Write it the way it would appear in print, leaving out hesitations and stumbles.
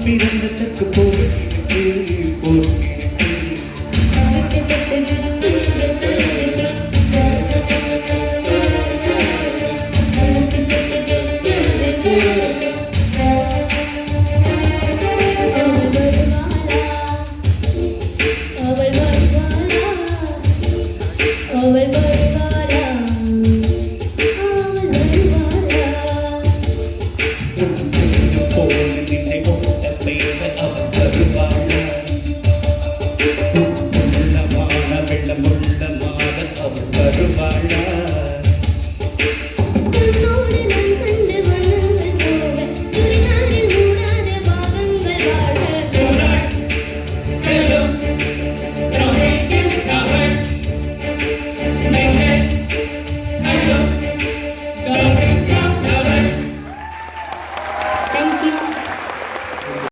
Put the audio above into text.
பிறந்ததற்கு போவதற்கு கண்ணோடு நான் கண்டு வண்ணங்கள் போக துரிதாரில் மூடாத பாகங்கள் வாழ